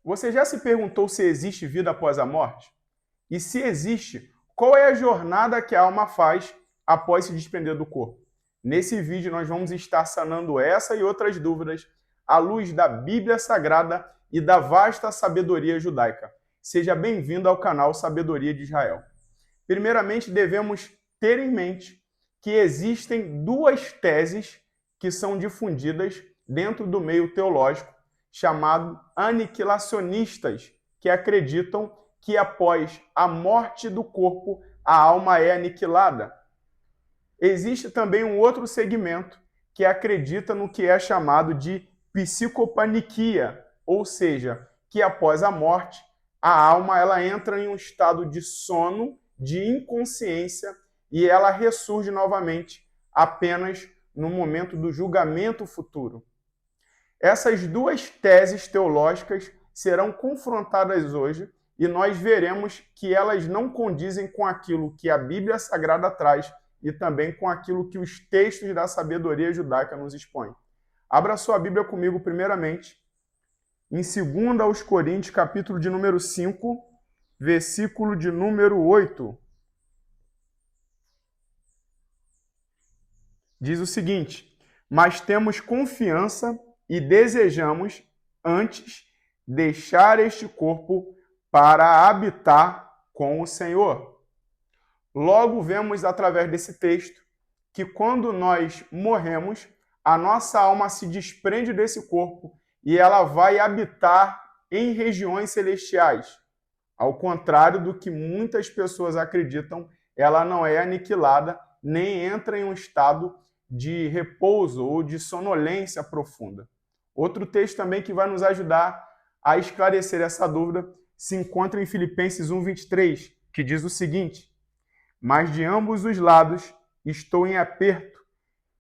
Você já se perguntou se existe vida após a morte? E se existe, qual é a jornada que a alma faz após se desprender do corpo? Nesse vídeo nós vamos estar sanando essa e outras dúvidas à luz da Bíblia Sagrada e da vasta sabedoria judaica. Seja bem-vindo ao canal Sabedoria de Israel. Primeiramente, devemos ter em mente que existem duas teses que são difundidas dentro do meio teológico, chamado aniquilacionistas, que acreditam que após a morte do corpo, a alma é aniquilada. Existe também um outro segmento que acredita no que é chamado de psicopaniquia, ou seja, que após a morte, a alma ela entra em um estado de sono, de inconsciência, e ela ressurge novamente apenas no momento do julgamento futuro. Essas duas teses teológicas serão confrontadas hoje e nós veremos que elas não condizem com aquilo que a Bíblia Sagrada traz e também com aquilo que os textos da sabedoria judaica nos expõem. Abra sua Bíblia comigo primeiramente em 2 Coríntios, capítulo de número 5, versículo de número 8. Diz o seguinte: mas temos confiança e desejamos, antes, deixar este corpo para habitar com o Senhor. Logo vemos através desse texto que quando nós morremos, a nossa alma se desprende desse corpo e ela vai habitar em regiões celestiais. Ao contrário do que muitas pessoas acreditam, ela não é aniquilada, nem entra em um estado de repouso ou de sonolência profunda. Outro texto também que vai nos ajudar a esclarecer essa dúvida se encontra em Filipenses 1:23, que diz o seguinte: mas de ambos os lados estou em aperto,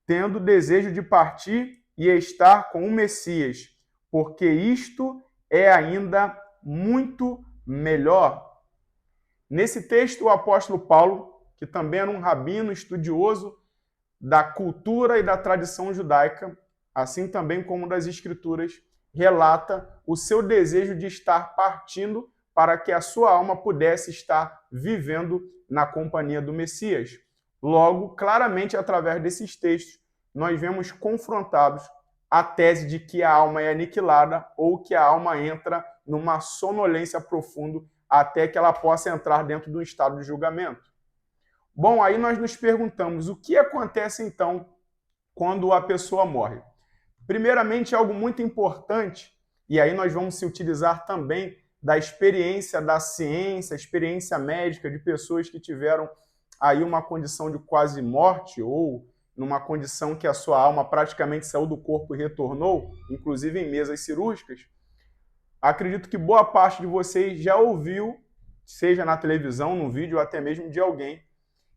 tendo desejo de partir e estar com o Messias, porque isto é ainda muito melhor. Nesse texto, o apóstolo Paulo, que também era um rabino estudioso da cultura e da tradição judaica, assim também como das Escrituras, relata o seu desejo de estar partindo para que a sua alma pudesse estar vivendo na companhia do Messias. Logo, claramente, através desses textos, nós vemos confrontados a tese de que a alma é aniquilada ou que a alma entra numa sonolência profunda até que ela possa entrar dentro do estado de julgamento. Bom, aí nós nos perguntamos, o que acontece então quando a pessoa morre? Primeiramente, algo muito importante, e aí nós vamos se utilizar também da experiência da ciência, experiência médica de pessoas que tiveram aí uma condição de quase morte ou numa condição que a sua alma praticamente saiu do corpo e retornou, inclusive em mesas cirúrgicas. Acredito que boa parte de vocês já ouviu, seja na televisão, no vídeo, ou até mesmo de alguém,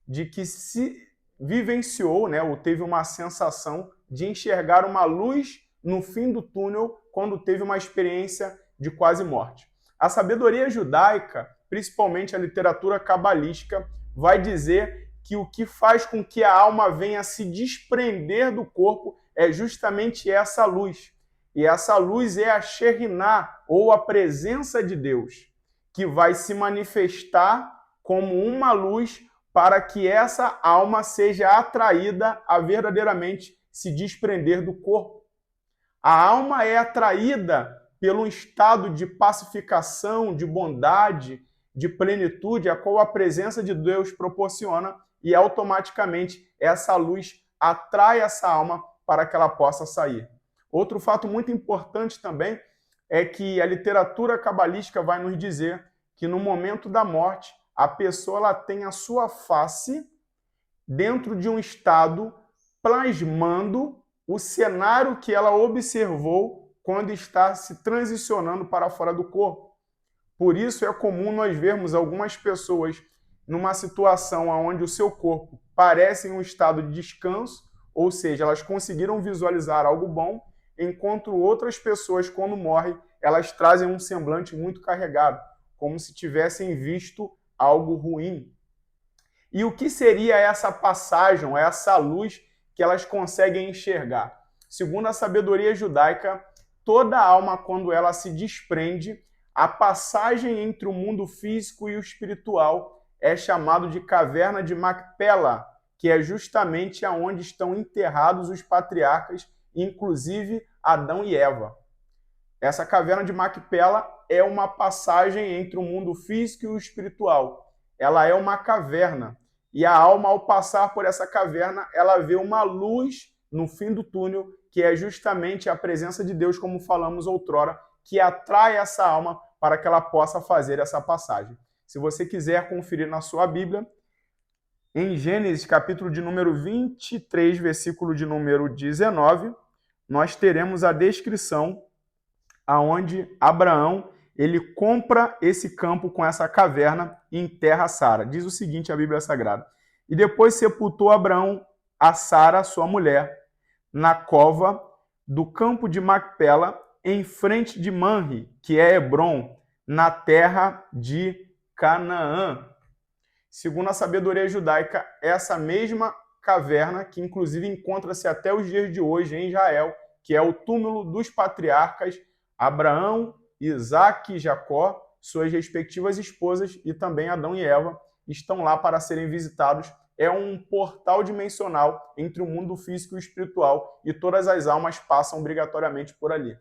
de que se vivenciou, né, ou teve uma sensação de enxergar uma luz no fim do túnel quando teve uma experiência de quase morte. A sabedoria judaica, principalmente a literatura cabalística, vai dizer que o que faz com que a alma venha se desprender do corpo é justamente essa luz. E essa luz é a Shekhinah, ou a presença de Deus, que vai se manifestar como uma luz para que essa alma seja atraída a verdadeiramente se desprender do corpo. A alma é atraída pelo estado de pacificação, de bondade, de plenitude, a qual a presença de Deus proporciona, e automaticamente essa luz atrai essa alma para que ela possa sair. Outro fato muito importante também é que a literatura cabalística vai nos dizer que no momento da morte, a pessoa ela tem a sua face dentro de um estado plasmando o cenário que ela observou quando está se transicionando para fora do corpo. Por isso é comum nós vermos algumas pessoas numa situação onde o seu corpo parece em um estado de descanso, ou seja, elas conseguiram visualizar algo bom, enquanto outras pessoas, quando morrem, elas trazem um semblante muito carregado, como se tivessem visto algo ruim. E o que seria essa passagem, essa luz que elas conseguem enxergar? Segundo a sabedoria judaica, toda alma, quando ela se desprende, a passagem entre o mundo físico e o espiritual é chamado de caverna de Macpela, que é justamente aonde estão enterrados os patriarcas, inclusive Adão e Eva. Essa caverna de Macpela é uma passagem entre o mundo físico e o espiritual. Ela é uma caverna. E a alma, ao passar por essa caverna, ela vê uma luz no fim do túnel, que é justamente a presença de Deus, como falamos outrora, que atrai essa alma para que ela possa fazer essa passagem. Se você quiser conferir na sua Bíblia, em Gênesis, capítulo de número 23, versículo de número 19, nós teremos a descrição aonde Abraão ele compra esse campo com essa caverna e enterra Sara. Diz o seguinte a Bíblia Sagrada: e depois sepultou Abraão a Sara, sua mulher, na cova do campo de Macpela, em frente de Manre, que é Hebrom, na terra de Canaã. Segundo a sabedoria judaica, essa mesma caverna, que inclusive encontra-se até os dias de hoje em Israel, que é o túmulo dos patriarcas Abraão, Isaque e Jacó, suas respectivas esposas, e também Adão e Eva, estão lá para serem visitados. É um portal dimensional entre o mundo físico e o espiritual, e todas as almas passam obrigatoriamente por ali.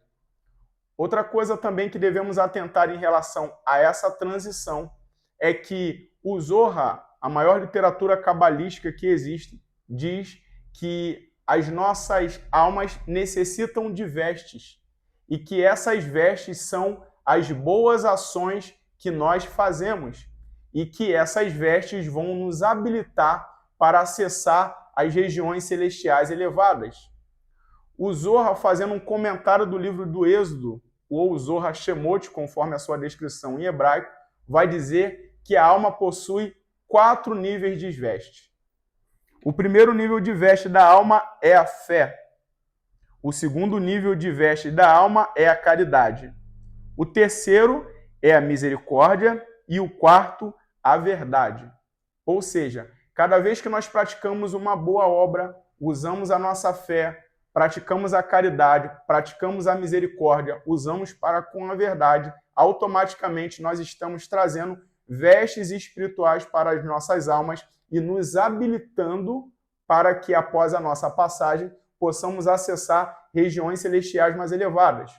Outra coisa também que devemos atentar em relação a essa transição é que o Zohar, a maior literatura cabalística que existe, diz que as nossas almas necessitam de vestes e que essas vestes são as boas ações que nós fazemos e que essas vestes vão nos habilitar para acessar as regiões celestiais elevadas. O Zohar, fazendo um comentário do livro do Êxodo, ou Zohar Shemot, conforme a sua descrição em hebraico, vai dizer que a alma possui 4 níveis de veste. O primeiro nível de veste da alma é a fé. O segundo nível de veste da alma é a caridade. O terceiro é a misericórdia e o quarto, a verdade. Ou seja, cada vez que nós praticamos uma boa obra, usamos a nossa fé, praticamos a caridade, praticamos a misericórdia, usamos para com a verdade, automaticamente nós estamos trazendo vestes espirituais para as nossas almas e nos habilitando para que, após a nossa passagem, possamos acessar regiões celestiais mais elevadas.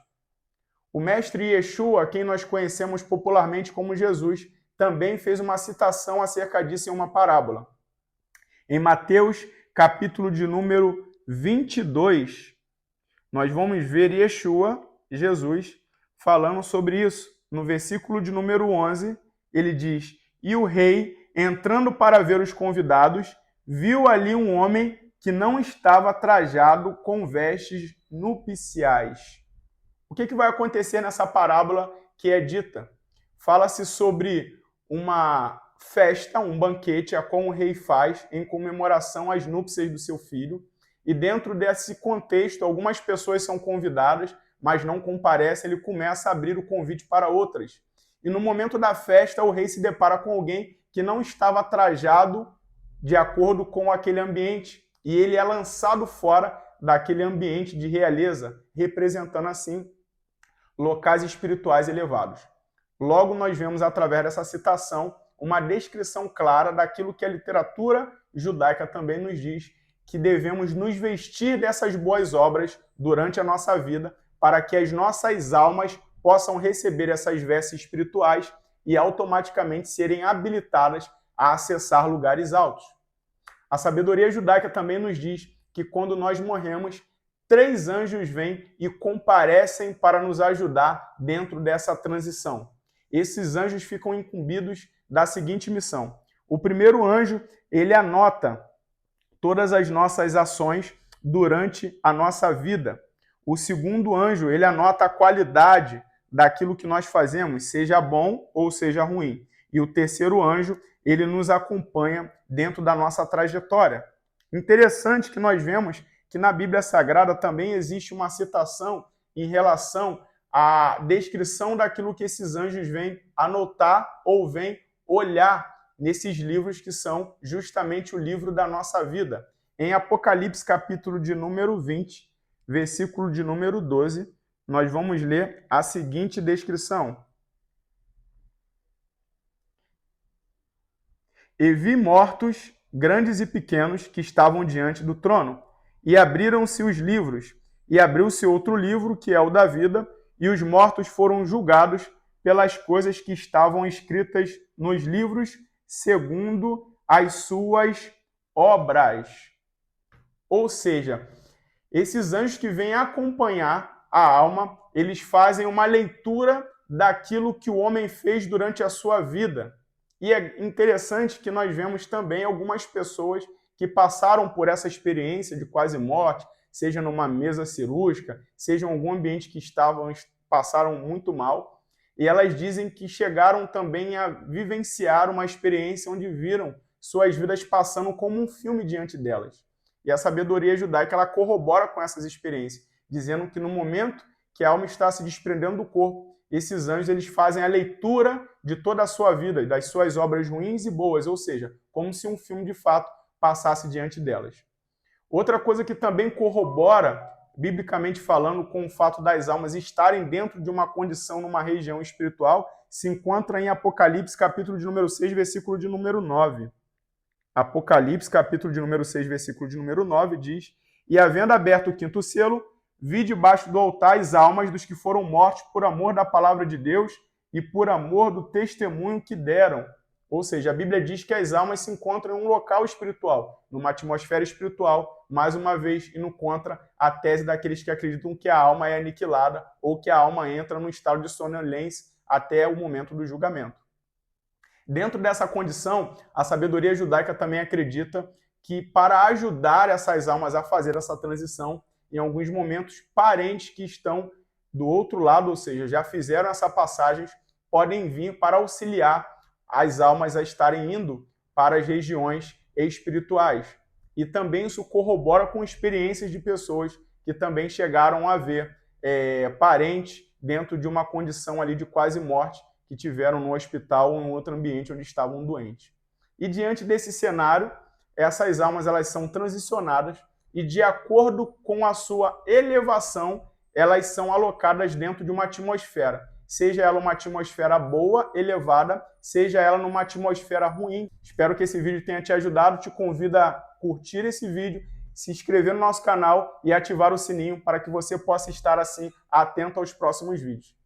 O mestre Yeshua, a quem nós conhecemos popularmente como Jesus, também fez uma citação acerca disso em uma parábola. Em Mateus, capítulo de número 22, nós vamos ver Yeshua, Jesus, falando sobre isso. No versículo de número 11, ele diz: e o rei, entrando para ver os convidados, viu ali um homem que não estava trajado com vestes nupciais. O que vai acontecer nessa parábola que é dita? Fala-se sobre uma festa, um banquete, a qual o rei faz em comemoração às núpcias do seu filho. E dentro desse contexto, algumas pessoas são convidadas, mas não comparecem. Ele começa a abrir o convite para outras. E no momento da festa, o rei se depara com alguém que não estava trajado de acordo com aquele ambiente. E ele é lançado fora daquele ambiente de realeza, representando assim locais espirituais elevados. Logo, nós vemos através dessa citação uma descrição clara daquilo que a literatura judaica também nos diz, que devemos nos vestir dessas boas obras durante a nossa vida, para que as nossas almas possam receber essas vestes espirituais e automaticamente serem habilitadas a acessar lugares altos. A sabedoria judaica também nos diz que quando nós morremos, 3 anjos vêm e comparecem para nos ajudar dentro dessa transição. Esses anjos ficam incumbidos da seguinte missão. O primeiro anjo, ele anota todas as nossas ações durante a nossa vida. O segundo anjo, ele anota a qualidade daquilo que nós fazemos, seja bom ou seja ruim. E o terceiro anjo, ele nos acompanha dentro da nossa trajetória. Interessante que nós vemos que na Bíblia Sagrada também existe uma citação em relação à descrição daquilo que esses anjos vêm anotar ou vêm olhar nesses livros que são justamente o livro da nossa vida. Em Apocalipse, capítulo de número 20, versículo de número 12, nós vamos ler a seguinte descrição. E vi mortos, grandes e pequenos, que estavam diante do trono. E abriram-se os livros, e abriu-se outro livro, que é o da vida, e os mortos foram julgados pelas coisas que estavam escritas nos livros, segundo as suas obras. Ou seja, esses anjos que vêm acompanhar a alma, eles fazem uma leitura daquilo que o homem fez durante a sua vida. E é interessante que nós vemos também algumas pessoas que passaram por essa experiência de quase morte, seja numa mesa cirúrgica, seja em algum ambiente que passaram muito mal, e elas dizem que chegaram também a vivenciar uma experiência onde viram suas vidas passando como um filme diante delas. E a sabedoria judaica ela corrobora com essas experiências, dizendo que no momento que a alma está se desprendendo do corpo, esses anjos eles fazem a leitura de toda a sua vida e das suas obras ruins e boas, ou seja, como se um filme de fato passasse diante delas. Outra coisa que também corrobora, biblicamente falando, com o fato das almas estarem dentro de uma condição, numa região espiritual, se encontra em Apocalipse, capítulo de número 6, versículo de número 9. Apocalipse, capítulo de número 6, versículo de número 9, diz: E havendo aberto o quinto selo, vi debaixo do altar as almas dos que foram mortos por amor da palavra de Deus e por amor do testemunho que deram. Ou seja, a Bíblia diz que as almas se encontram em um local espiritual, numa atmosfera espiritual, mais uma vez indo contra a tese daqueles que acreditam que a alma é aniquilada ou que a alma entra num estado de sonolência até o momento do julgamento. Dentro dessa condição, a sabedoria judaica também acredita que para ajudar essas almas a fazer essa transição, em alguns momentos, parentes que estão do outro lado, ou seja, já fizeram essa passagem, podem vir para auxiliar as almas a estarem indo para as regiões espirituais. E também isso corrobora com experiências de pessoas que também chegaram a ver parentes dentro de uma condição ali de quase morte, que tiveram no hospital ou em outro ambiente onde estavam doentes. E diante desse cenário, essas almas elas são transicionadas e, de acordo com a sua elevação, elas são alocadas dentro de uma atmosfera. Seja ela uma atmosfera boa, elevada, seja ela numa atmosfera ruim. Espero que esse vídeo tenha te ajudado. Te convido a curtir esse vídeo, se inscrever no nosso canal e ativar o sininho para que você possa estar assim atento aos próximos vídeos.